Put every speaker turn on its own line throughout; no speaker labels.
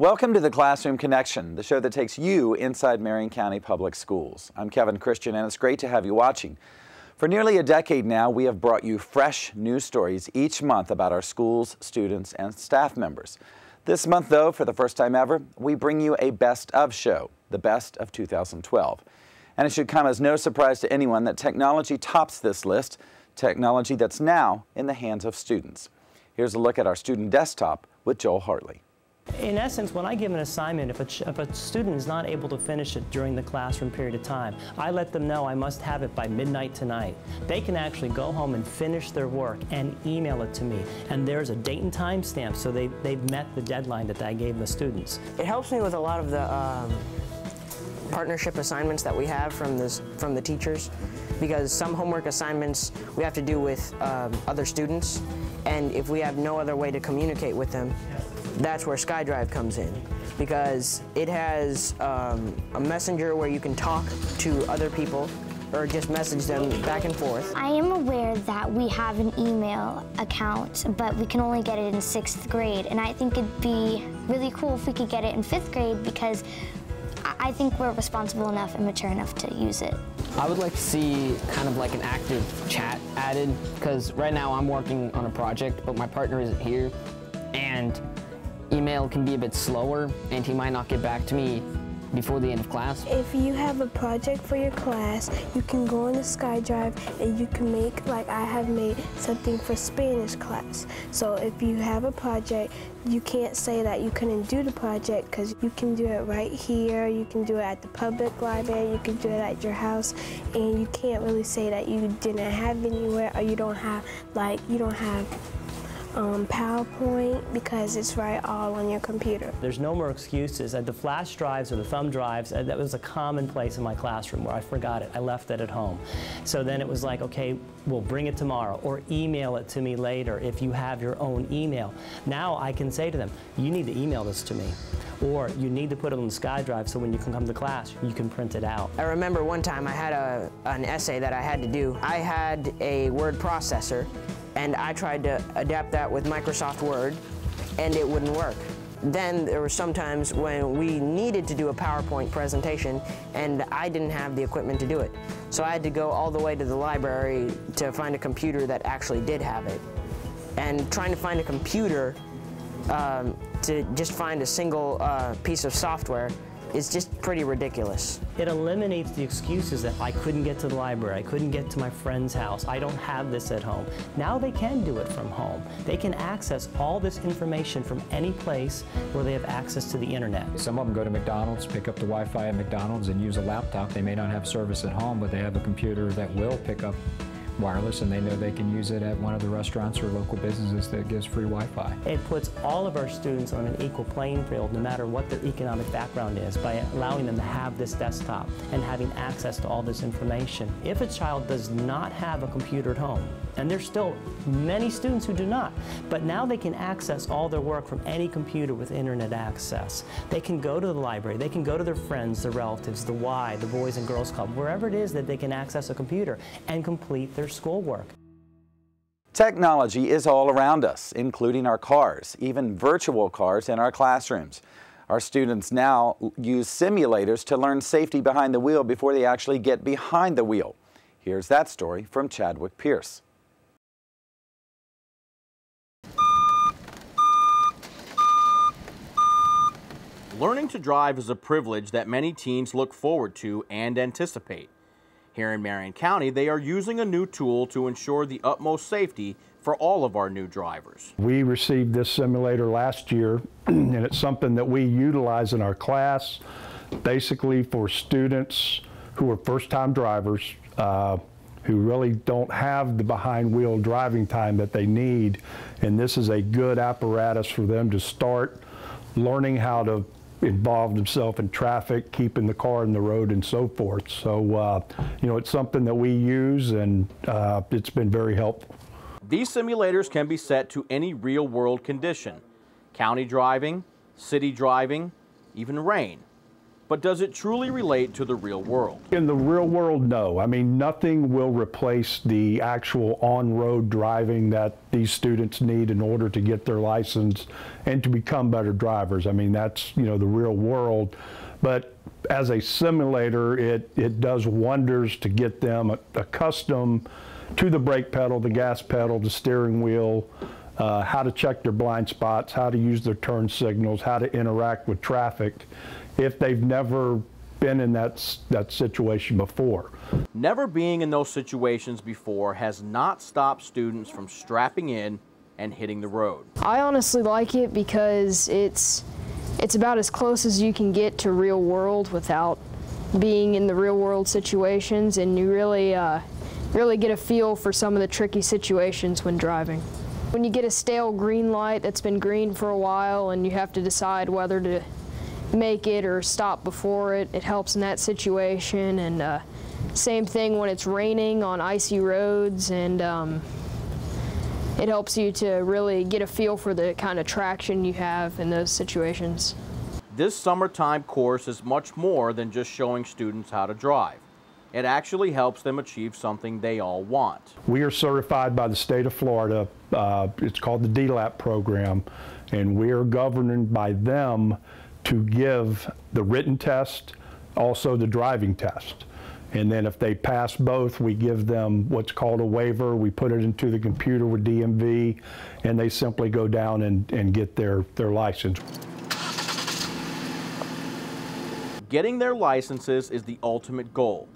Welcome to the Classroom Connection, the show that takes you inside Marion County Public Schools. I'm Kevin Christian, and it's great to have you watching. For nearly a decade now, we have brought you fresh news stories each month about our schools, students, and staff members. This month, though, for the first time ever, we bring you a best of show, the best of 2012. And it should come as no surprise to anyone that technology tops this list, technology that's now in the hands of students. Here's a look at our student desktop with Joel Hartley.
In essence, when I give an assignment, if a student is not able to finish it during the classroom period of time, I let them know I must have it by midnight tonight. They can actually go home and finish their work and email it to me. And there's a date and time stamp, so they've met the deadline that I gave the students.
It helps me with a lot of the partnership assignments that we have from the teachers, because some homework assignments we have to do with other students, and if we have no other way to communicate with them, that's where SkyDrive comes in, because it has a messenger where you can talk to other people or just message them back and forth.
I am aware that we have an email account, but we can only get it in 6th grade, and I think it'd be really cool if we could get it in 5th grade, because I think we're responsible enough and mature enough to use it.
I would like to see kind of like an active chat added, because right now I'm working on a project, but my partner isn't here, and email can be a bit slower, and he might not get back to me before the end of class.
If you have a project for your class, you can go on the SkyDrive and you can make, like I have made something for Spanish class. So if you have a project, you can't say that you couldn't do the project, because you can do it right here, you can do it at the public library, you can do it at your house, and you can't really say that you didn't have anywhere, or you don't have PowerPoint, because it's right all on your computer.
There's no more excuses. The flash drives or the thumb drives, that was a commonplace in my classroom where I forgot it. I left it at home. So then it was like, okay, we'll bring it tomorrow, or email it to me later if you have your own email. Now I can say to them, you need to email this to me, or you need to put it on the SkyDrive so when you can come to class, you can print it out.
I remember one time I had an essay that I had to do. I had a word processor, and I tried to adapt that with Microsoft Word, and it wouldn't work. Then there were some times when we needed to do a PowerPoint presentation, and I didn't have the equipment to do it. So I had to go all the way to the library to find a computer that actually did have it. And trying to find a computer to just find a single piece of software is just pretty ridiculous.
It eliminates the excuses that I couldn't get to the library, I couldn't get to my friend's house, I don't have this at home. Now they can do it from home. They can access all this information from any place where they have access to the internet.
Some of them go to McDonald's, pick up the Wi-Fi at McDonald's and use a laptop. They may not have service at home, but they have a computer that will pick up wireless, and they know they can use it at one of the restaurants or local businesses that gives free Wi-Fi.
It puts all of our students on an equal playing field, no matter what their economic background is, by allowing them to have this desktop and having access to all this information. If a child does not have a computer at home, and there's still many students who do not, but now they can access all their work from any computer with internet access. They can go to the library, they can go to their friends, their relatives, the Y, the Boys and Girls Club, wherever it is that they can access a computer and complete their schoolwork.
Technology is all around us, including our cars, even virtual cars in our classrooms. Our students now use simulators to learn safety behind the wheel before they actually get behind the wheel. Here's that story from Chadwick Pierce.
Learning to drive is a privilege that many teens look forward to and anticipate. Here in Marion County, they are using a new tool to ensure the utmost safety for all of our new drivers.
We received this simulator last year, and it's something that we utilize in our class, basically for students who are first-time drivers, who really don't have the behind-wheel driving time that they need. And this is a good apparatus for them to start learning how to involve themselves in traffic, keeping the car in the road, and so forth. So, you know, it's something that we use, and it's been very helpful.
These simulators can be set to any real-world condition: county driving, city driving, even rain. but does it truly relate to the real world?
In the real world, no. I mean, nothing will replace the actual on-road driving that these students need in order to get their license and to become better drivers. I mean, that's, you know, the real world. But as a simulator, it does wonders to get them accustomed to the brake pedal, the gas pedal, the steering wheel, how to check their blind spots, how to use their turn signals, how to interact with traffic, if they've never been in that situation before.
Never being in those situations before has not stopped students from strapping in and hitting the road.
I honestly like it because it's about as close as you can get to real world without being in the real world situations, and you really get a feel for some of the tricky situations when driving. When you get a stale green light that's been green for a while and you have to decide whether to make it or stop before it, it helps in that situation. And same thing when it's raining on icy roads, and it helps you to really get a feel for the kind of traction you have in those situations.
This summertime course is much more than just showing students how to drive. It actually helps them achieve something they all want.
We are certified by the state of Florida. It's called the DLAP program, and we are governed by them to give the written test, also the driving test. And then if they pass both, we give them what's called a waiver. We put it into the computer with DMV, and they simply go down and get their license.
Getting their licenses is the ultimate goal,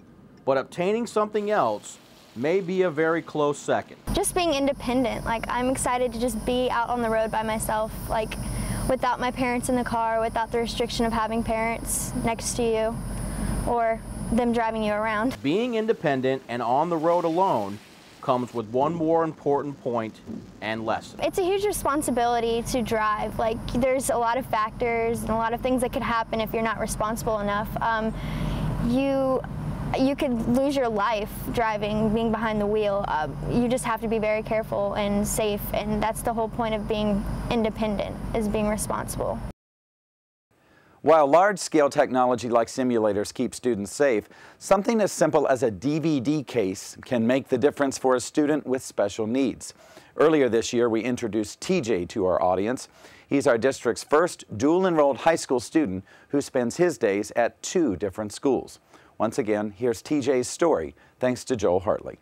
but obtaining something else may be a very close second.
Just being independent. Like, I'm excited to just be out on the road by myself, like without my parents in the car, without the restriction of having parents next to you or them driving you around.
Being independent and on the road alone comes with one more important point and lesson.
It's a huge responsibility to drive. Like, there's a lot of factors and a lot of things that could happen if you're not responsible enough. You could lose your life driving, being behind the wheel. You just have to be very careful and safe, and that's the whole point of being independent, is being responsible.
While large-scale technology like simulators keep students safe, something as simple as a DVD case can make the difference for a student with special needs. Earlier this year, we introduced TJ to our audience. He's our district's first dual-enrolled high school student who spends his days at 2 different schools. Once again, here's TJ's story, thanks to Joel Hartley.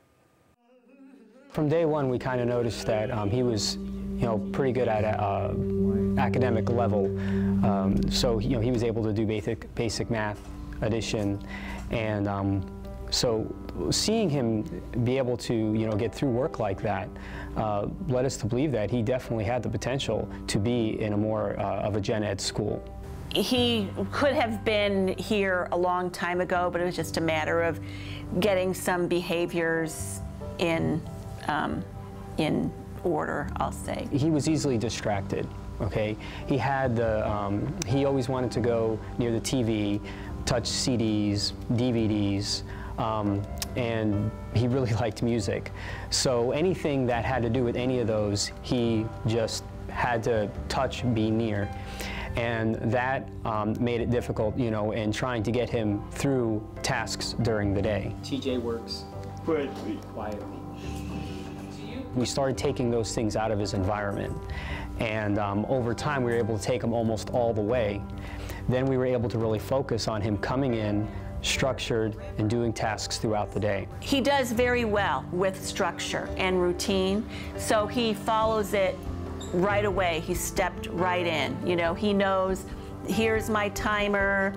From day one, we kind of noticed that he was, pretty good at academic level. So, he was able to do basic math, addition, and so seeing him be able to, get through work like that led us to believe that he definitely had the potential to be in a more of a gen ed school.
He could have been here a long time ago, but it was just a matter of getting some behaviors in order, I'll say. He
was easily distracted, okay? He had he always wanted to go near the TV, touch CDs, DVDs, and he really liked music. So anything that had to do with any of those, he just had to touch, be near. And that made it difficult, in trying to get him through tasks during the day.
TJ works pretty quietly.
We started taking those things out of his environment, and over time we were able to take him almost all the way. Then we were able to really focus on him coming in, structured, and doing tasks throughout the day.
He does very well with structure and routine, so he follows it right away. He stepped right in. He knows, here's my timer.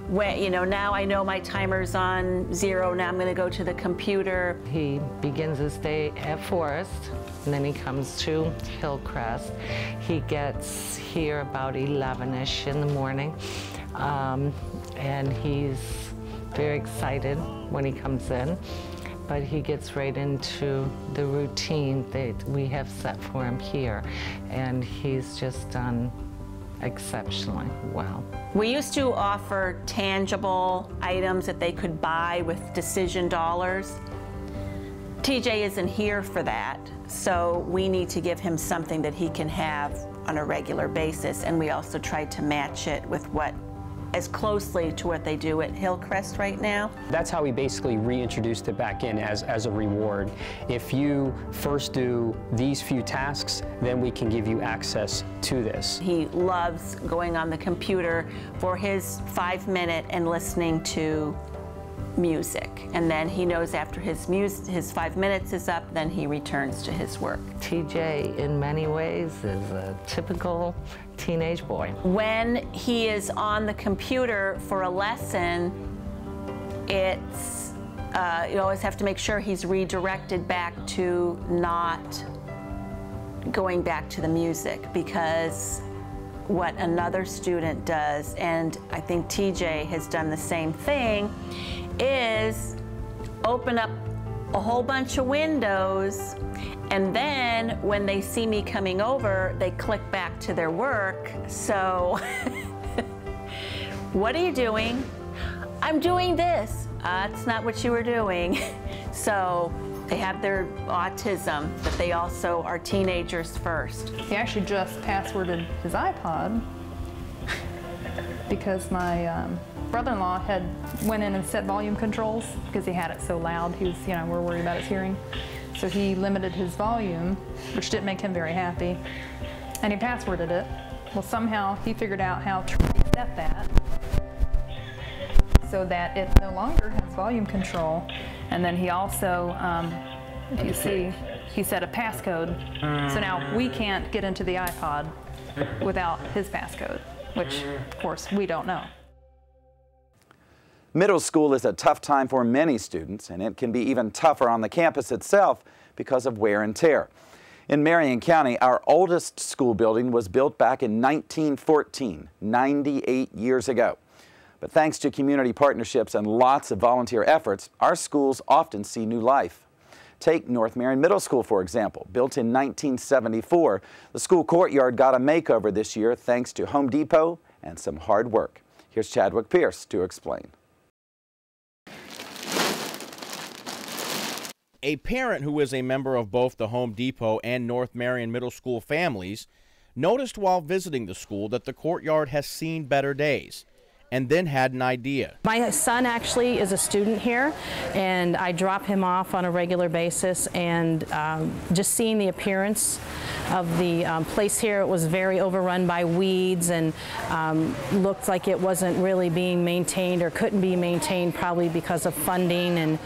When, now I know my timer's on 0. Now I'm going to go to the computer.
He begins his day at Forest, and then he comes to Hillcrest. He gets here about 11-ish in the morning, and he's very excited when he comes in. But he gets right into the routine that we have set for him here, and he's just done exceptionally well.
We used to offer tangible items that they could buy with decision dollars. TJ isn't here for that, so we need to give him something that he can have on a regular basis, and we also tried to match it with what as closely to what they do at Hillcrest right now.
That's how we basically reintroduced it back in as a reward. If you first do these few tasks, then we can give you access to this.
He loves going on the computer for his 5-minute and listening to music, and then he knows after his 5 minutes is up, then he returns to his work.
TJ in many ways is a typical teenage boy.
When he is on the computer for a lesson, it's you always have to make sure he's redirected back to not going back to the music, because what another student does, and I think TJ has done the same thing, is open up a whole bunch of windows, and then when they see me coming over, they click back to their work. So, what are you doing? I'm doing this. That's not what you were doing. So, they have their autism, but they also are teenagers first.
He actually just passworded his iPod because my brother-in-law had went in and set volume controls because he had it so loud. He was, we're worried about his hearing. So he limited his volume, which didn't make him very happy, and he passworded it. Well, somehow he figured out how to reset that so that it no longer has volume control. And then he also, if you see, he set a passcode. So now we can't get into the iPod without his passcode, which, of course, we don't know.
Middle school is a tough time for many students, and it can be even tougher on the campus itself because of wear and tear. In Marion County, our oldest school building was built back in 1914, 98 years ago. But thanks to community partnerships and lots of volunteer efforts, our schools often see new life. Take North Marion Middle School, for example. Built in 1974, the school courtyard got a makeover this year thanks to Home Depot and some hard work. Here's Chadwick Pierce to explain.
A parent who is a member of both the Home Depot and North Marion Middle School families noticed while visiting the school that the courtyard has seen better days, and then had an idea.
My son actually is a student here, and I drop him off on a regular basis, and just seeing the appearance of the place here, it was very overrun by weeds and looked like it wasn't really being maintained or couldn't be maintained, probably because of funding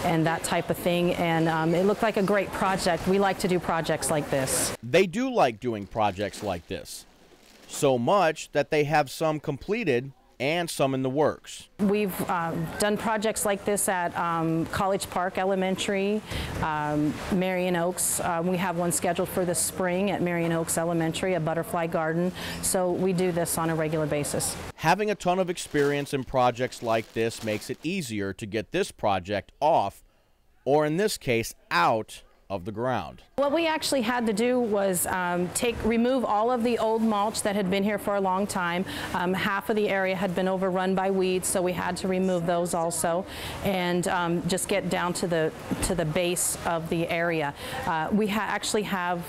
and that type of thing, and it looked like a great project. We like to do projects like this.
They do like doing projects like this, so much that they have some completed and some in the works.
We've done projects like this at College Park Elementary, Marion Oaks. We have one scheduled for this spring at Marion Oaks Elementary, a butterfly garden. So we do this on a regular basis.
Having a ton of experience in projects like this makes it easier to get this project off, or in this case, out of the ground.
What we actually had to do was remove all of the old mulch that had been here for a long time. Half of the area had been overrun by weeds, so we had to remove those also, and just get down to the base of the area. We actually have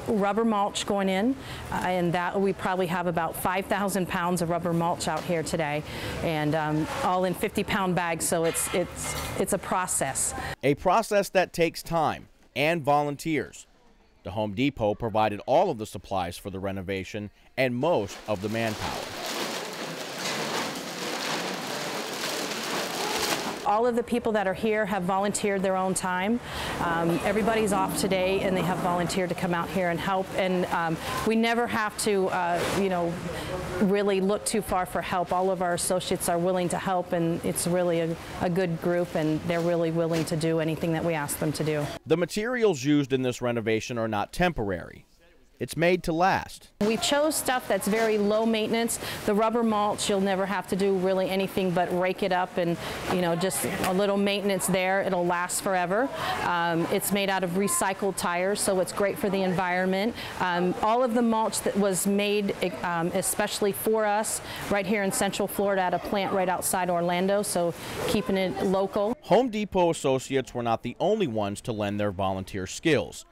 rubber mulch going in, and that we probably have about 5,000 pounds of rubber mulch out here today, and all in 50-pound bags. So it's a process.
A process that takes time and volunteers. The Home Depot provided all of the supplies for the renovation and most of the manpower.
All of the people that are here have volunteered their own time. Everybody's off today, and they have volunteered to come out here and help. And we never have to, really look too far for help. All of our associates are willing to help, and it's really a good group, and they're really willing to do anything that we ask them to do.
The materials used in this renovation are not temporary. It's made to last.
We chose stuff that's very low maintenance. The rubber mulch, you'll never have to do really anything but rake it up, and just a little maintenance there. It'll last forever. It's made out of recycled tires, so it's great for the environment. All of the mulch that was made especially for us right here in Central Florida at a plant right outside Orlando, so keeping it local.
Home Depot associates were not the only ones to lend their volunteer skills.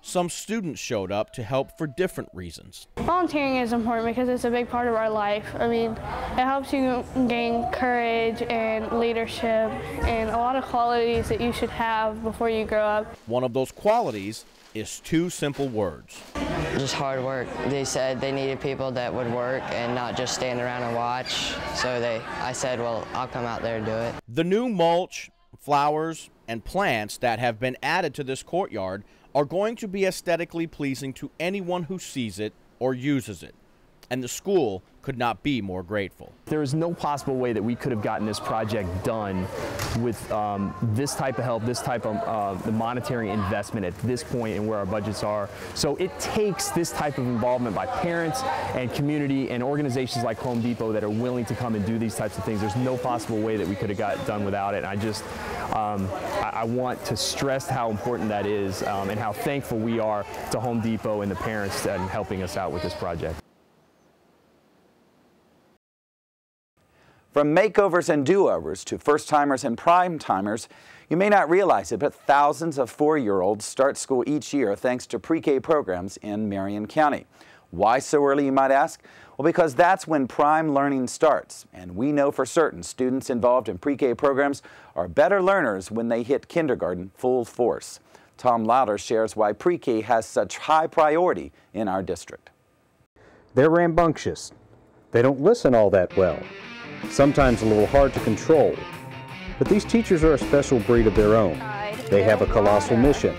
some students showed up to help for different reasons.
Volunteering is important because it's a big part of our life. I mean, it helps you gain courage and leadership and a lot of qualities that you should have before you grow up.
One of those qualities is 2 simple words.
Just hard work. They said they needed people that would work and not just stand around and watch. So I said, well, I'll come out there and do it.
The new mulch, flowers, and plants that have been added to this courtyard are going to be aesthetically pleasing to anyone who sees it or uses it. And the school could not be more grateful.
There is no possible way that we could have gotten this project done with this type of help, this type of the monetary investment at this point and where our budgets are. So it takes this type of involvement by parents and community and organizations like Home Depot that are willing to come and do these types of things. There's no possible way that we could have got it done without it. And I want to stress how important that is and how thankful we are to Home Depot and the parents and helping us out with this project.
From makeovers and do-overs to first-timers and prime-timers, you may not realize it, but thousands of 4-year-olds start school each year thanks to pre-K programs in Marion County. Why so early, you might ask? Well, because that's when prime learning starts, and we know for certain students involved in pre-K programs are better learners when they hit kindergarten full force. Tom Lauder shares why pre-K has such high priority in our district.
They're rambunctious. They don't listen all that well. Sometimes a little hard to control. But these teachers are a special breed of their own. They have a colossal mission,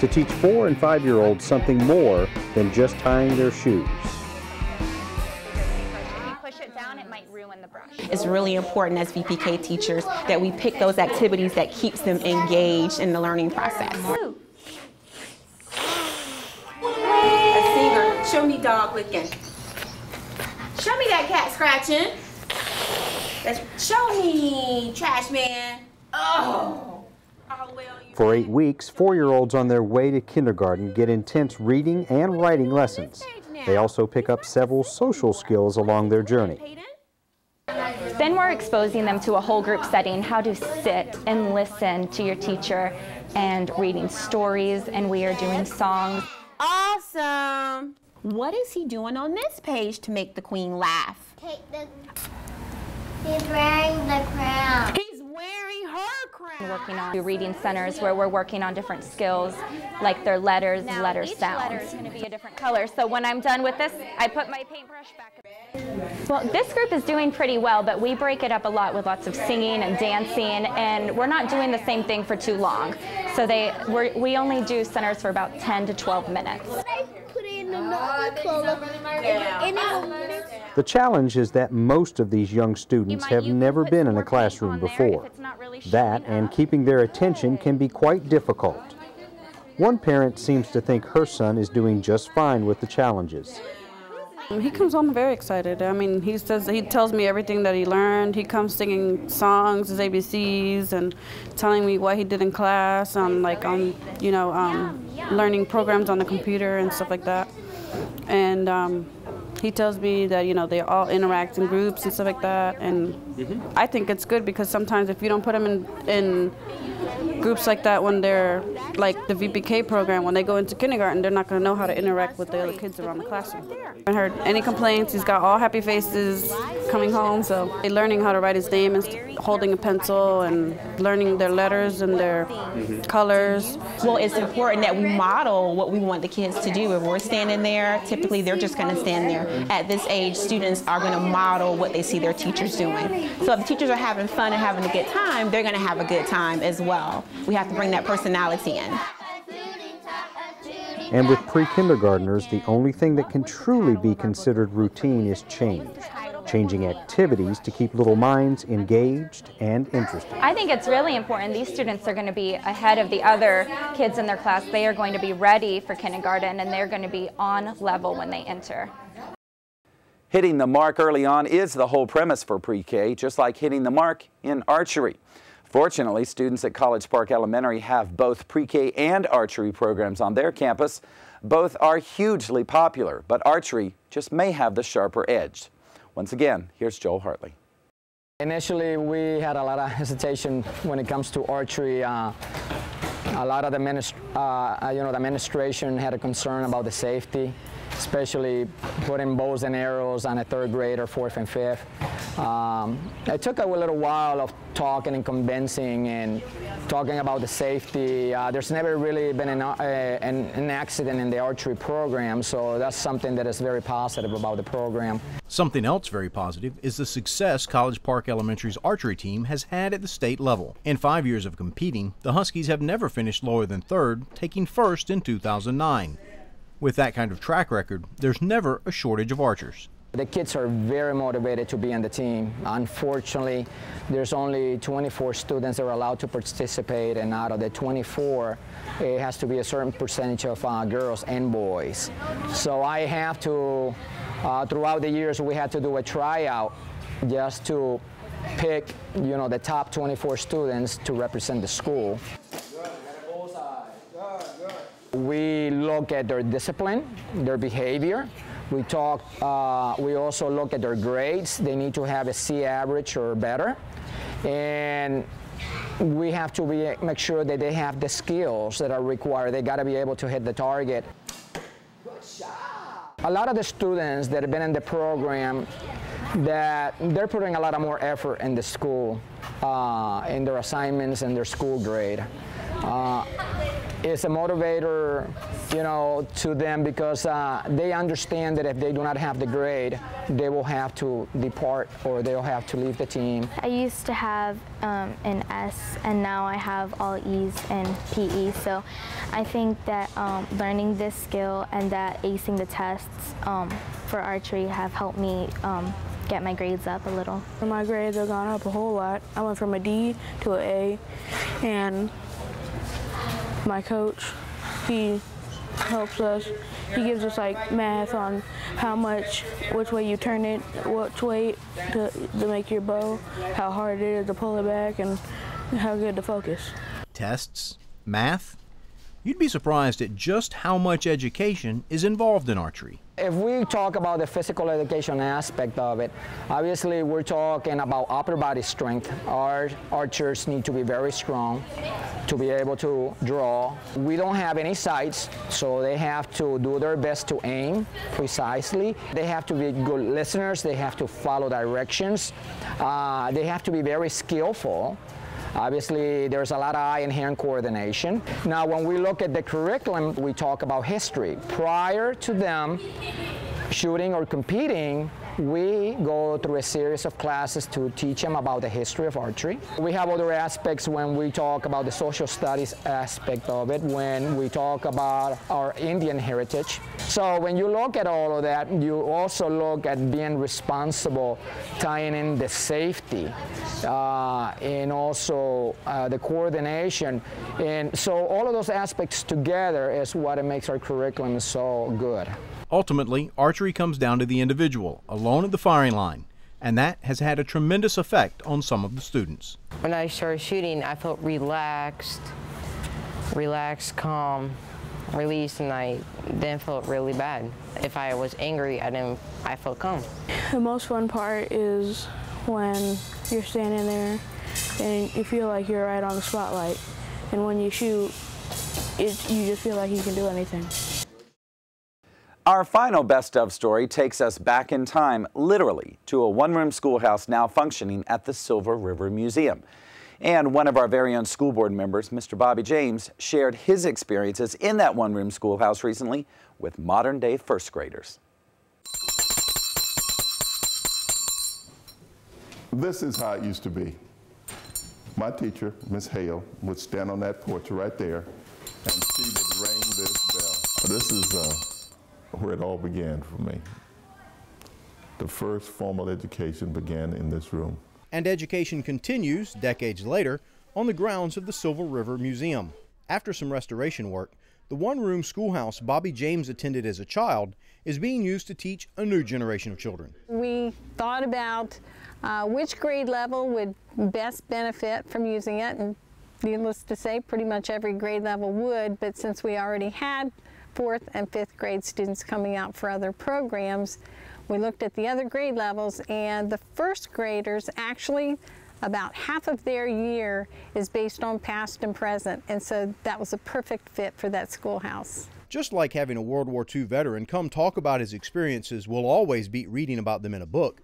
to teach 4- and 5-year-olds something more than just tying their shoes.
Push it down, it might ruin the brush.
It's really important as VPK teachers that we pick those activities that keeps them engaged in the learning process. Show me dog licking. Show me that cat scratching. Show me, trash man. Oh.
For 8 weeks, 4-year-olds on their way to kindergarten get intense reading and writing lessons. They also pick up several social skills along their journey.
Then we're exposing them to a whole group setting, how to sit and listen to your teacher and reading stories, and we are doing songs.
Awesome. What is he doing on this page to make the queen laugh?
He's wearing the crown.
He's wearing her crown.
Working on reading centers where we're working on different skills, like their letters, letter sounds. Letter is going to be a different color. So when I'm done with this, I put my paintbrush back. Well, this group is doing pretty well, but we break it up a lot with lots of singing and dancing, and we're not doing the same thing for too long. So we only do centers for about 10 to 12 minutes.
The challenge is that most of these young students have never been in a classroom before. That and keeping their attention can be quite difficult. One parent seems to think her son is doing just fine with the challenges.
He comes home very excited. I mean, he tells me everything that he learned. He comes singing songs, his ABCs, and telling me what he did in class, learning programs on the computer and stuff like that. And he tells me that they all interact in groups and stuff like that. And I think it's good because sometimes if you don't put them in groups like that when they're like the VPK program, when they go into kindergarten, they're not going to know how to interact with the other kids around the classroom. I haven't heard any complaints. He's got all happy faces coming home. So learning how to write his name and holding a pencil and learning their letters and their colors.
Well, it's important that we model what we want the kids to do. If we're standing there, typically they're just going to stand there. At this age, students are going to model what they see their teachers doing. So if the teachers are having fun and having a good time, they're going to have a good time as well. We have to bring that personality in.
And with pre-kindergartners, the only thing that can truly be considered routine is change. Changing activities to keep little minds engaged and interested.
I think it's really important. These students are going to be ahead of the other kids in their class. They are going to be ready for kindergarten, and they're going to be on level when they enter.
Hitting the mark early on is the whole premise for pre-K, just like hitting the mark in archery. Fortunately, students at College Park Elementary have both pre-K and archery programs on their campus. Both are hugely popular, but archery just may have the sharper edge. Once again, here's Joel Hartley.
Initially, we had a lot of hesitation when it comes to archery.
A lot of the the administration had a concern about the safety, especially putting bows and arrows on a 3rd grader, 4th and 5th. It took a little while of talking and convincing and talking about the safety. There's never really been an accident in the archery program, so that's something that is very positive about the program.
Something else very positive is the success College Park Elementary's archery team has had at the state level. In 5 years of competing, the Huskies have never finished lower than 3rd, taking 1st in 2009. With that kind of track record, there's never a shortage of archers.
The kids are very motivated to be on the team. Unfortunately, there's only 24 students that are allowed to participate, and out of the 24, it has to be a certain percentage of girls and boys. So I have to, throughout the years, we had to do a tryout just to pick, the top 24 students to represent the school. We look at their discipline, their behavior. We also look at their grades. They need to have a C average or better. And we have to make sure that they have the skills that are required. They got to be able to hit the target. A lot of the students that have been in the program, that they're putting a lot of more effort in the school, in their assignments and their school grade. It's a motivator, to them, because they understand that if they do not have the grade, they will have to depart or they'll have to leave the team.
I used to have an S, and now I have all E's in PE. So I think that learning this skill and that acing the tests for archery have helped me get my grades up a little.
My grades have gone up a whole lot. I went from a D to an A, and my coach, he helps us. He gives us like math on which way you turn it, which way to make your bow, how hard it is to pull it back, and how good to focus.
Tests, math. You'd be surprised at just how much education is involved in archery.
If we talk about the physical education aspect of it, obviously we're talking about upper body strength. Our archers need to be very strong to be able to draw. We don't have any sights, so they have to do their best to aim precisely. They have to be good listeners. They have to follow directions. They have to be very skillful. Obviously, there's a lot of eye and hand coordination. Now, when we look at the curriculum, we talk about history. Prior to them shooting or competing, we go through a series of classes to teach them about the history of archery. We have other aspects when we talk about the social studies aspect of it, when we talk about our Indian heritage. So when you look at all of that, you also look at being responsible, tying in the safety, and also the coordination. And so all of those aspects together is what makes our curriculum so good.
Ultimately, archery comes down to the individual, alone at the firing line, and that has had a tremendous effect on some of the students.
When I started shooting, I felt relaxed, calm, released, and I didn't feel really bad. If I was angry, I felt calm.
The most fun part is when you're standing there and you feel like you're right on the spotlight, and when you shoot, you just feel like you can do anything.
Our final best of story takes us back in time, literally, to a one-room schoolhouse now functioning at the Silver River Museum. And one of our very own school board members, Mr. Bobby James, shared his experiences in that one-room schoolhouse recently with modern-day first graders.
This is how it used to be. My teacher, Miss Hale, would stand on that porch right there, and she would ring this bell. This is where it all began for me. The first formal education began in this room.
And education continues, decades later, on the grounds of the Silver River Museum. After some restoration work, the one-room schoolhouse Bobby James attended as a child is being used to teach a new generation of children.
We thought about which grade level would best benefit from using it, and needless to say, pretty much every grade level would, but since we already had 4th and 5th grade students coming out for other programs, we looked at the other grade levels, and the first graders actually about half of their year is based on past and present, and so that was a perfect fit for that schoolhouse.
Just like having a World War II veteran come talk about his experiences will always beat reading about them in a book,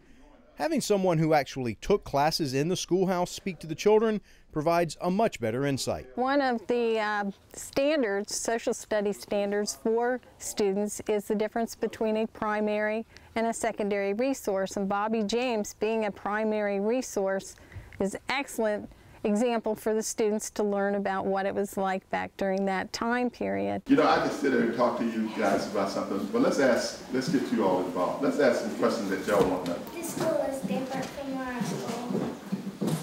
having someone who actually took classes in the schoolhouse speak to the children provides a much better insight.
One of the standards, social studies standards for students, is the difference between a primary and a secondary resource. And Bobby James, being a primary resource, is an excellent example for the students to learn about what it was like back during that time period.
You know, I could sit there and talk to you guys about something, but let's get you all involved. Let's ask some questions that y'all want to know.
This school is different from our school.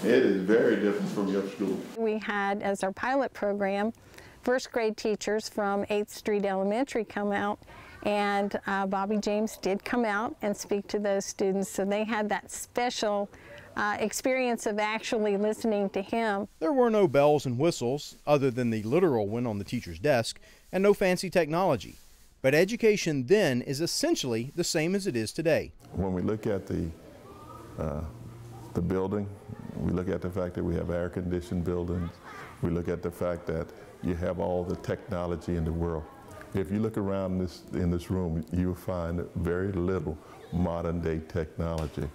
It is very different from your school.
We had, as our pilot program, first grade teachers from 8th Street Elementary come out, and Bobby James did come out and speak to those students, so they had that special experience of actually listening to him.
There were no bells and whistles, other than the literal one on the teacher's desk, and no fancy technology. But education then is essentially the same as it is today.
When we look at the building, we look at the fact that we have air-conditioned buildings. We look at the fact that you have all the technology in the world. If you look around in this room, you'll find very little modern-day technology.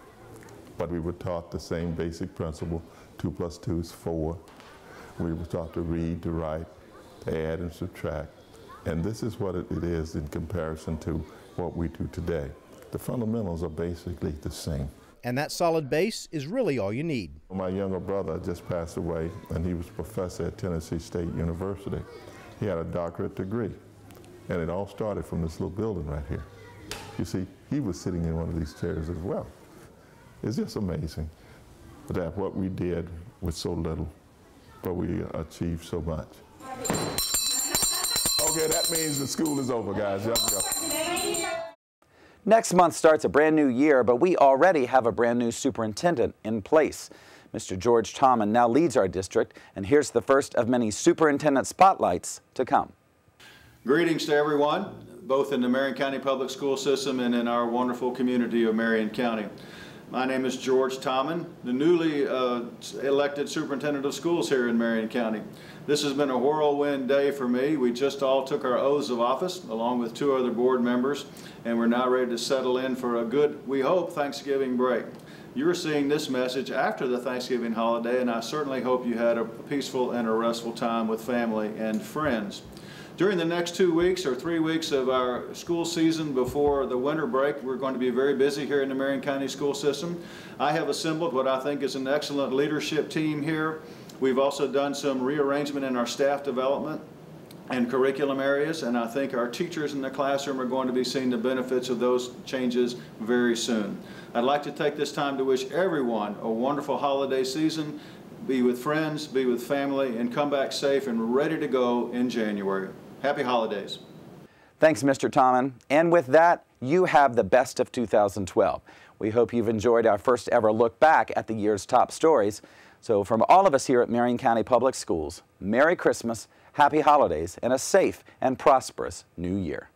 But we were taught the same basic principle, 2 + 2 is 4. We were taught to read, to write, to add and subtract. And this is what it is in comparison to what we do today. The fundamentals are basically the same.
And that solid base is really all you need.
My younger brother just passed away, and he was a professor at Tennessee State University. He had a doctorate degree, and it all started from this little building right here. You see, he was sitting in one of these chairs as well. It's just amazing that what we did with so little, but we achieved so much. Okay, that means the school is over, guys. Y'all go.
Next month starts a brand new year, but we already have a brand new superintendent in place. Mr. George Tommen now leads our district, and here's the first of many superintendent spotlights to come.
Greetings to everyone, both in the Marion County Public School System and in our wonderful community of Marion County. My name is George Tommen, the newly elected superintendent of schools here in Marion County. This has been a whirlwind day for me. We just all took our oaths of office along with 2 other board members, and we're now ready to settle in for a good, we hope, Thanksgiving break. You're seeing this message after the Thanksgiving holiday, and I certainly hope you had a peaceful and a restful time with family and friends. During the next 2 weeks or 3 weeks of our school season before the winter break, we're going to be very busy here in the Marion County school system. I have assembled what I think is an excellent leadership team here. We've also done some rearrangement in our staff development and curriculum areas, and I think our teachers in the classroom are going to be seeing the benefits of those changes very soon. I'd like to take this time to wish everyone a wonderful holiday season. Be with friends, be with family, and come back safe and ready to go in January. Happy holidays.
Thanks, Mr. Tommen. And with that, you have the best of 2012. We hope you've enjoyed our first ever look back at the year's top stories. So from all of us here at Marion County Public Schools, Merry Christmas, Happy Holidays, and a safe and prosperous New Year.